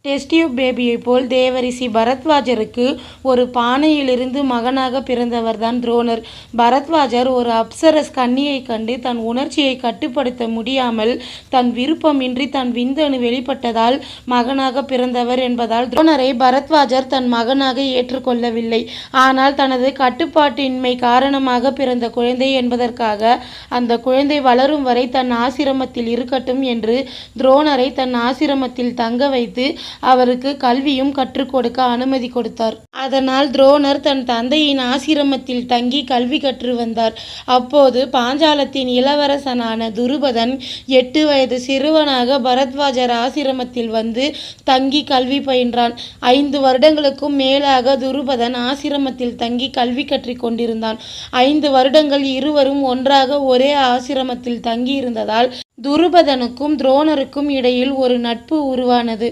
Test tube பேபியைப் போல் தேவரிஷி பரத்வாஜருக்கு ஒரு பானையிலிருந்து மகனாக பிறந்தவர்தான் துரோணர். பரத்வாஜர் ஒரு அப்சரஸ் கன்னியைக் கண்டு தன் உணர்ச்சியை கட்டுப்படுத்த முடியாமல் தன் விருப்பமின்றி தன் விந்தணு வெளிப்பட்டதால் மகனாக பிறந்தவர் என்பதால் துரோணரை பரத்வாஜர் தன் மகனாக ஏற்றுக்கொள்ளவில்லை. ஆனால் தனது கட்டுப்பாட்டின்மை காரணமாக பிறந்த குழந்தை என்பதற்காக அந்த குழந்தை வளரும் வரை தன் ஆசிரமத்தில் இருக்கட்டும் என்று துரோணரை தன் ஆசிரமத்தில் தங்க வைத்து அவருக்கு கல்வியும் கற்றுக் கொடுக்க அனுமதி கொடுத்தார். அதனால் துரோணர் தன் தந்தையின் ஆசிரமத்தில் தங்கி கல்வி கற்று வந்தார். அப்போது பாஞ்சாலத்தின் இளவரசனான துருபதன் 8 வயது சிறுவனாக பரத்வாஜர் ஆசிரமத்தில் வந்து தங்கி கல்வி பயின்றான். 5 வருடங்களுக்கும் மேலாக துருபதன் ஆசிரமத்தில் தங்கி கல்வி கற்றிக் கொண்டிருந்தான். 5 வருடங்கள் இருவரும் ஒன்றாக ஒரே ஆசிரமத்தில் தங்கியிருந்ததால் துருபதனுக்கும் துரோணருக்கும் இடையில் ஒரு நட்பு உருவானது.